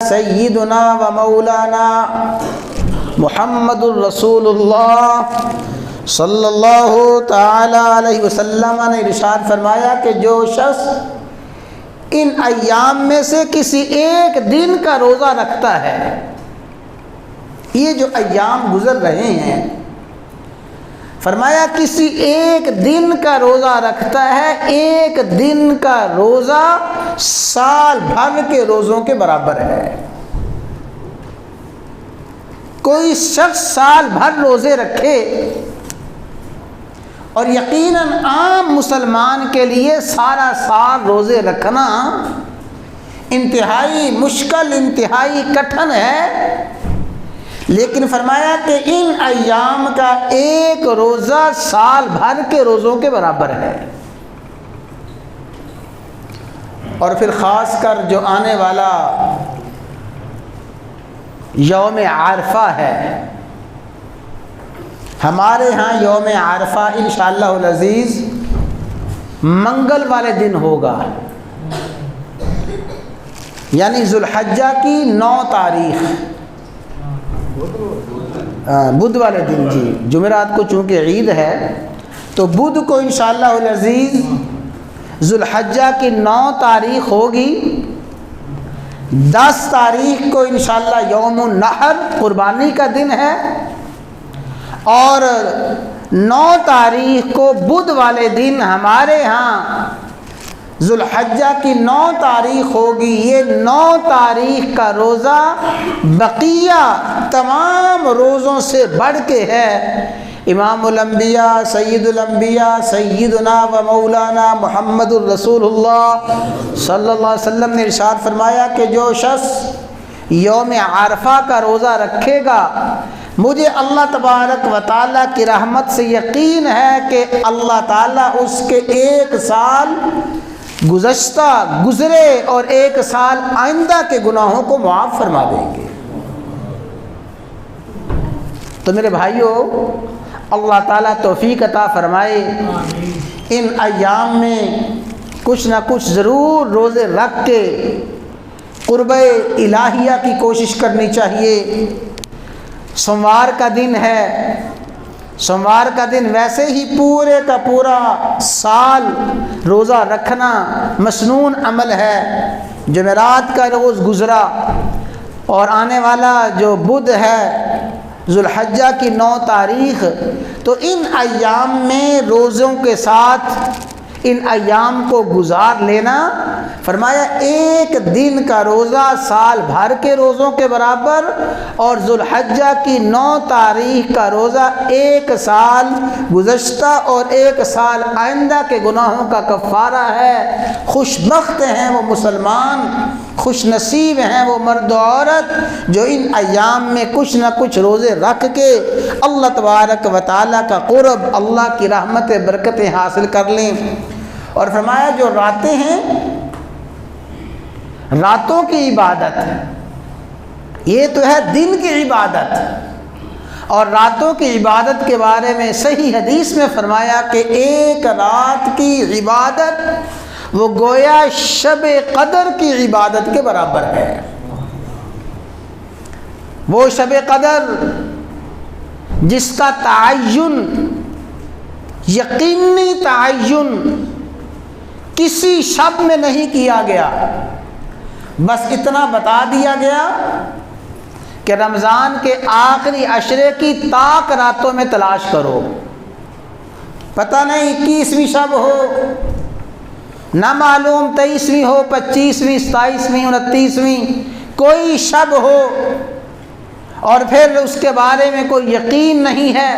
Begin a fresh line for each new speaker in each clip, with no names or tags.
سیدنا و مولانا محمد الرسول اللہ صلی اللہ تعالی علیہ وسلم نے ارشاد فرمایا کہ جو شخص ان ایام میں سے کسی ایک دن کا روزہ رکھتا ہے، یہ جو ایام گزر رہے ہیں، فرمایا کسی ایک دن کا روزہ رکھتا ہے، ایک دن کا روزہ سال بھر کے روزوں کے برابر ہے۔ کوئی شخص سال بھر روزے رکھے، اور یقیناً عام مسلمان کے لیے سارا سال روزے رکھنا انتہائی مشکل، انتہائی کٹھن ہے، لیکن فرمایا کہ ان ایام کا ایک روزہ سال بھر کے روزوں کے برابر ہے۔ اور پھر خاص کر جو آنے والا یوم عرفہ ہے، ہمارے ہاں یوم عرفہ انشاءاللہ العزیز منگل والے دن ہوگا، یعنی ذو الحجہ کی 9 تاریخ، بدھ والے دن، جی جمعرات کو چونکہ عید ہے تو بدھ کو انشاءاللہ العزیز ذو الحجہ کی 9 تاریخ ہوگی۔ 10 تاریخ کو انشاءاللہ یوم النحر قربانی کا دن ہے، اور 9 تاریخ کو بدھ والے دن ہمارے ہاں ذو الحجہ کی 9 تاریخ ہوگی۔ یہ 9 تاریخ کا روزہ بقیہ تمام روزوں سے بڑھ کے ہے۔ امام الانبیاء سید الانبیاء سیدنا و مولانا محمد الرسول اللہ صلی اللہ علیہ وسلم نے ارشاد فرمایا کہ جو شخص یوم عرفہ کا روزہ رکھے گا، مجھے اللہ تبارک و تعالیٰ کی رحمت سے یقین ہے کہ اللہ تعالیٰ اس کے 1 سال گزشتہ گزرے اور 1 سال آئندہ کے گناہوں کو معاف فرما دیں گے۔ تو میرے بھائیوں، اللہ تعالیٰ توفیق عطا فرمائے، ان ایام میں کچھ نہ کچھ ضرور روزے رکھ کے قرب الہیہ کی کوشش کرنی چاہیے۔ سوموار کا دن ہے، سوموار کا دن ویسے ہی پورے کا پورا سال روزہ رکھنا مسنون عمل ہے۔ جمعرات کا روز گزرا، اور آنے والا جو بدھ ہے ذو الحجہ کی 9 تاریخ، تو ان ایام میں روزوں کے ساتھ ان ایام کو گزار لینا، فرمایا 1 دن کا روزہ سال بھر کے روزوں کے برابر، اور ذو الحجہ کی 9 تاریخ کا روزہ 1 سال گزشتہ اور 1 سال آئندہ کے گناہوں کا کفارہ ہے۔ خوش بخت ہیں وہ مسلمان، خوش نصیب ہیں وہ مرد و عورت جو ان ایام میں کچھ نہ کچھ روزے رکھ کے اللہ تبارک و تعالیٰ کا قرب، اللہ کی رحمت برکتیں حاصل کر لیں۔ اور فرمایا جو راتیں ہیں، راتوں کی عبادت، یہ تو ہے دن کی عبادت، اور راتوں کی عبادت کے بارے میں صحیح حدیث میں فرمایا کہ 1 رات کی عبادت وہ گویا شب قدر کی عبادت کے برابر ہے۔ وہ شب قدر جس کا تعین، یقینی تعین کسی شب میں نہیں کیا گیا، بس اتنا بتا دیا گیا کہ رمضان کے آخری عشرے کی طاق راتوں میں تلاش کرو۔ پتہ نہیں 21ویں شب ہو، نہ معلوم 23ویں ہو، 25ویں، 27ویں، 29ویں، کوئی شب ہو، اور پھر اس کے بارے میں کوئی یقین نہیں ہے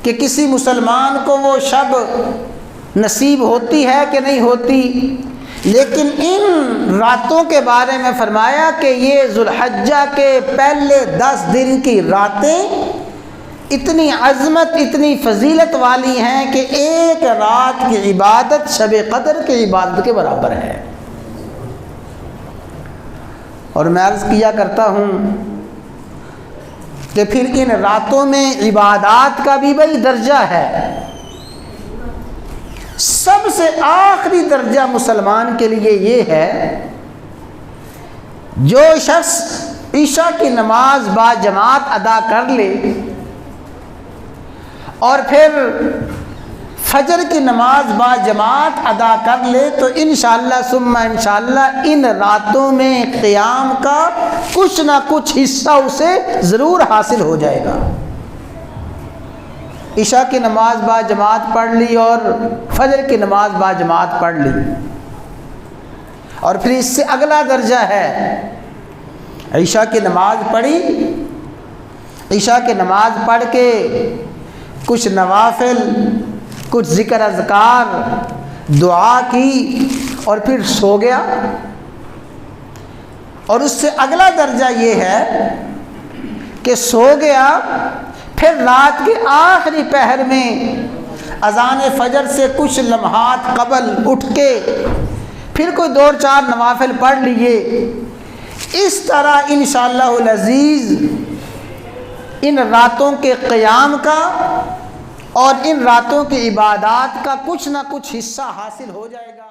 کہ کسی مسلمان کو وہ شب نصیب ہوتی ہے کہ نہیں ہوتی، لیکن ان راتوں کے بارے میں فرمایا کہ یہ ذو الحجہ کے پہلے 10 دن کی راتیں اتنی عظمت، اتنی فضیلت والی ہیں کہ 1 رات کی عبادت شب قدر کی عبادت کے برابر ہے۔ اور میں عرض کیا کرتا ہوں کہ پھر ان راتوں میں عبادات کا بھی بڑی درجہ ہے۔ سب سے آخری درجہ مسلمان کے لیے یہ ہے جو شخص عشاء کی نماز با جماعت ادا کر لے اور پھر فجر کی نماز با جماعت ادا کر لے تو انشاءاللہ ثم انشاءاللہ ان راتوں میں قیام کا کچھ نہ کچھ حصہ اسے ضرور حاصل ہو جائے گا۔ عشاء کی نماز با جماعت پڑھ لی اور فجر کی نماز با جماعت پڑھ لی، اور پھر اس سے اگلا درجہ ہے عشاء کی نماز پڑھی، عشاء کی نماز پڑھ کے کچھ نوافل، کچھ ذکر اذکار، دعا کی اور پھر سو گیا۔ اور اس سے اگلا درجہ یہ ہے کہ سو گیا، پھر رات کے آخری پہر میں اذان فجر سے کچھ لمحات قبل اٹھ کے پھر کوئی 2-4 نوافل پڑھ لیے۔ اس طرح انشاءاللہ العزیز ان راتوں کے قیام کا اور ان راتوں کی عبادات کا کچھ نہ کچھ حصہ حاصل ہو جائے گا۔